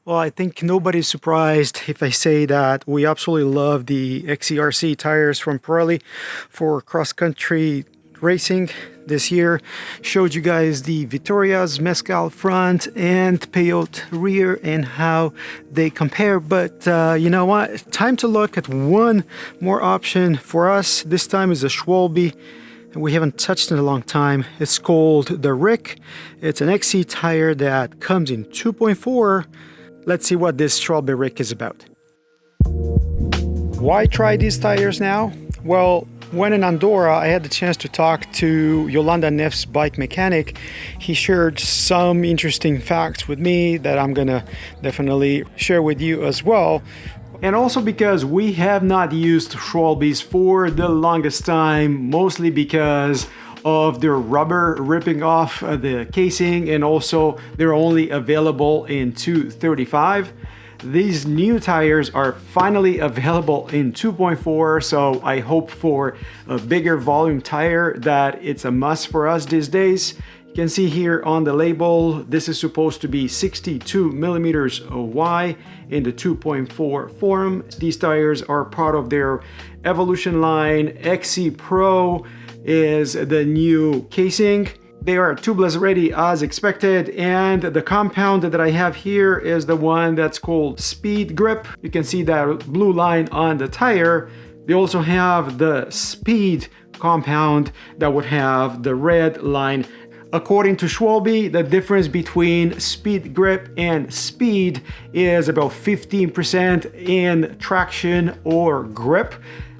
Well, I think nobody's surprised if I say that we absolutely love the XC RC tires from Pirelli for cross-country racing. This year showed you guys the Vittoria's Mezcal front and Peyote rear and how they compare. But you know what? Time to look at one more option for us. This time is a Schwalbe. And we haven't touched in a long time. It's called the Rick. It's an XC tire that comes in 2.4. Let's see what this Schwalbe Rick is about. Why try these tires now? Well, when in Andorra, I had the chance to talk to Yolanda Neff's bike mechanic. He shared some interesting facts with me that I'm gonna definitely share with you as well. And also because we have not used Schwalbes for the longest time, mostly because of their rubber ripping off the casing, and also they're only available in 235. These new tires are finally available in 2.4, so I hope for a bigger volume tire that it's a must for us these days. You can see here on the label, this is supposed to be 62 millimeters wide in the 2.4 form. These tires are part of their Evolution line. XC Pro is the new casing. They are tubeless ready as expected, and the compound that I have here is the one that's called Speedgrip. You can see that blue line on the tire. They also have the Speed compound that would have the red line. According to Schwalbe, the difference between Speedgrip and Speed is about 15% in traction or grip.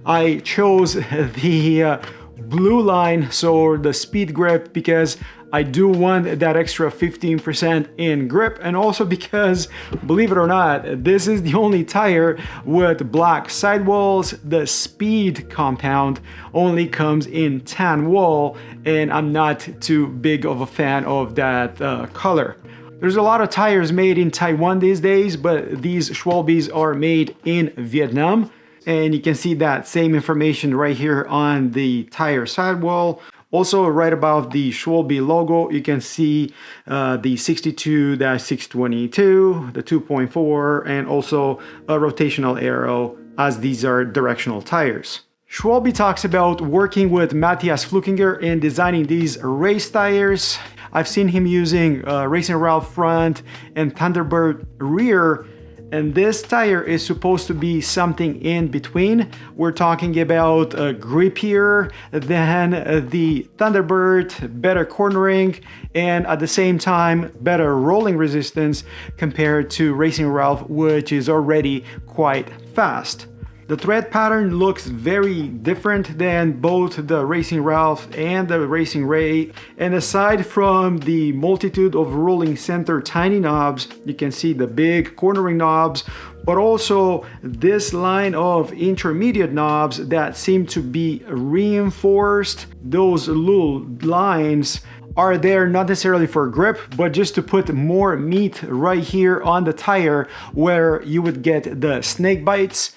I chose the blue line, so the Speedgrip, because I do want that extra 15% in grip, and also because, believe it or not, this is the only tire with black sidewalls. The Speed compound only comes in tan wool, and I'm not too big of a fan of that color. There's a lot of tires made in Taiwan these days, but these Schwalbes are made in Vietnam. And you can see that same information right here on the tire sidewall. Also, right above the Schwalbe logo, you can see the 62-622, the 2.4, and also a rotational arrow, as these are directional tires. Schwalbe talks about working with Matthias Flukinger in designing these race tires. I've seen him using Racing Ralph front and Thunderbird rear, and this tire is supposed to be something in between. We're talking about grippier than the Thunderbird, better cornering, and at the same time better rolling resistance compared to Racing Ralph, which is already quite fast. The tread pattern looks very different than both the Racing Ralph and the Racing Ray. And aside from the multitude of rolling center tiny knobs, you can see the big cornering knobs, but also this line of intermediate knobs that seem to be reinforced. Those little lines are there not necessarily for grip, but just to put more meat right here on the tire where you would get the snake bites.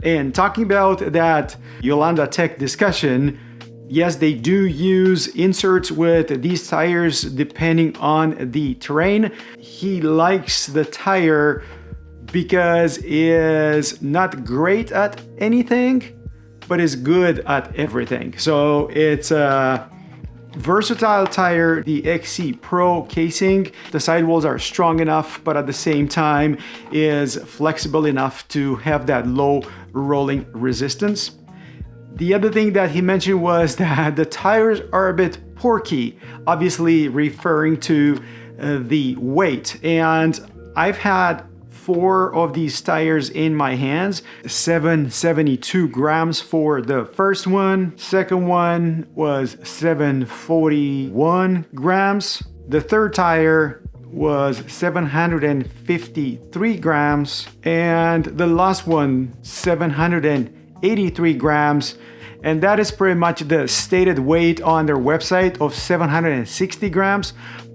And talking about that Yolanda Tech discussion, yes, they do use inserts with these tires depending on the terrain. He likes the tire because it is not great at anything, but is good at everything. So it's a versatile tire, the XC Pro casing. The sidewalls are strong enough, but at the same time is flexible enough to have that low rolling resistance. The other thing that he mentioned was that the tires are a bit porky, obviously referring to the weight. And I've had 4 of these tires in my hands, 772 grams for the first one. Second one was 741 grams. The third tire was 753 grams. And the last one, 783 grams. And that is pretty much the stated weight on their website of 760 grams,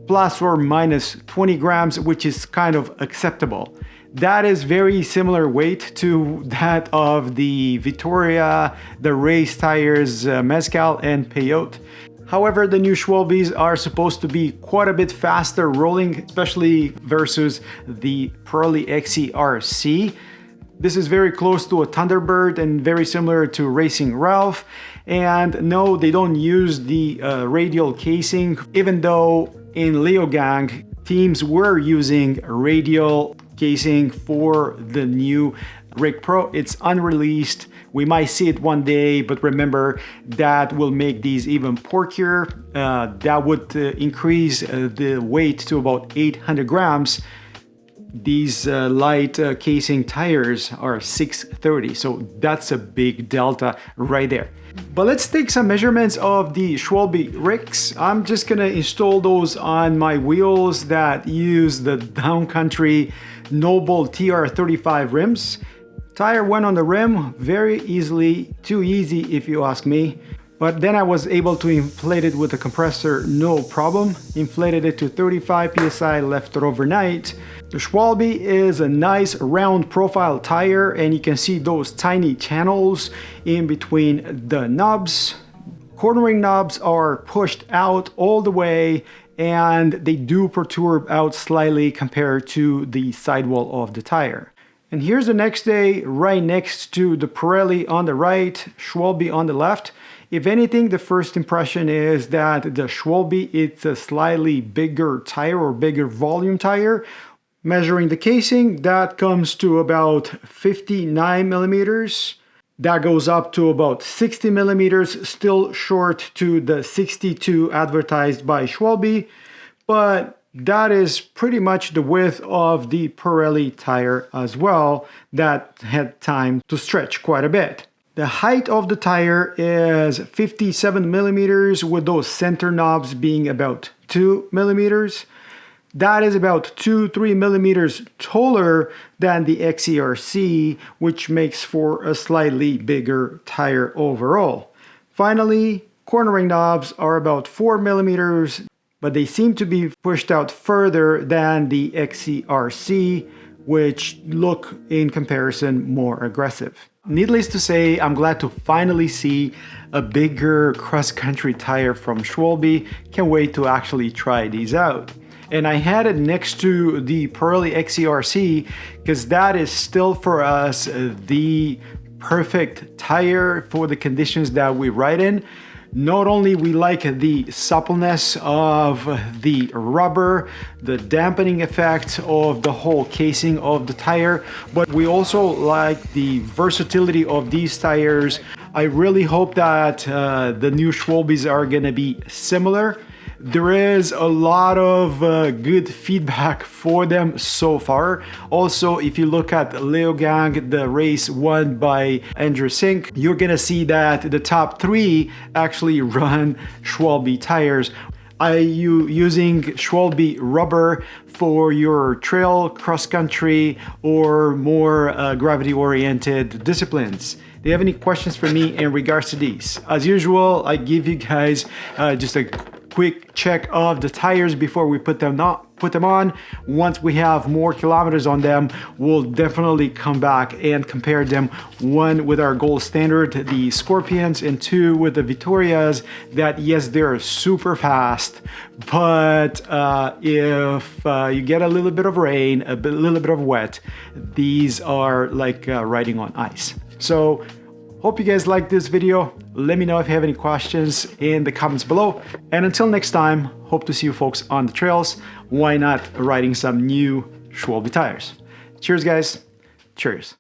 plus or minus 20 grams, which is kind of acceptable. That is very similar weight to that of the Vittoria, the race tires, Mezcal and Peyote. However, the new Schwalbes are supposed to be quite a bit faster rolling, especially versus the Pirelli XC RC. This is very close to a Thunderbird and very similar to Racing Ralph. And no, they don't use the radial casing, even though in Leogang, teams were using radial casing for the new Rick Pro. It's unreleased. We might see it one day, but remember that will make these even porkier. That would increase the weight to about 800 grams. These light casing tires are 630, so that's a big delta right there. But let's take some measurements of the Schwalbe Ricks. I'm just gonna install those on my wheels that use the downcountry Noble TR35 rims. Tire went on the rim very easily, too easy if you ask me. But then I was able to inflate it with a compressor, no problem. Inflated it to 35 psi, left it overnight. The Schwalbe is a nice round profile tire, and you can see those tiny channels in between the knobs. Cornering knobs are pushed out all the way, and they do protrude out slightly compared to the sidewall of the tire. And here's the next day, right next to the Pirelli on the right, Schwalbe on the left. If anything, the first impression is that the Schwalbe, it's a slightly bigger tire or bigger volume tire. Measuring the casing, that comes to about 59 millimeters. That goes up to about 60 millimeters, still short to the 62 advertised by Schwalbe, but that is pretty much the width of the Pirelli tire as well, that had time to stretch quite a bit. The height of the tire is 57 millimeters, with those center knobs being about 2 millimeters. That is about 2-3 millimeters taller than the XCRC, which makes for a slightly bigger tire overall. Finally, cornering knobs are about 4 millimeters, but they seem to be pushed out further than the XCRC, which look in comparison more aggressive. Needless to say, I'm glad to finally see a bigger cross-country tire from Schwalbe. Can't wait to actually try these out. And I had it next to the Pirelli XC RC because that is still for us the perfect tire for the conditions that we ride in. Not only we like the suppleness of the rubber, the dampening effect of the whole casing of the tire, but we also like the versatility of these tires. I really hope that the new Schwalbes are gonna be similar. There is a lot of good feedback for them so far. Also, if you look at Leogang, the race won by Andrew Sink, you're gonna see that the top 3 actually run Schwalbe tires. Are you using Schwalbe rubber for your trail, cross-country, or more gravity-oriented disciplines? Do you have any questions for me in regards to these? As usual, I give you guys just a quick check of the tires before we put them on. Once we have more kilometers on them, we'll definitely come back and compare them, 1 with our gold standard, the Scorpions, and 2 with the Vittorias, that yes, they're super fast, but if you get a little bit of rain, a little bit of wet, these are like riding on ice. So hope you guys like this video. Let me know if you have any questions in the comments below. And until next time, hope to see you folks on the trails. Why not riding some new Schwalbe tires? Cheers, guys. Cheers.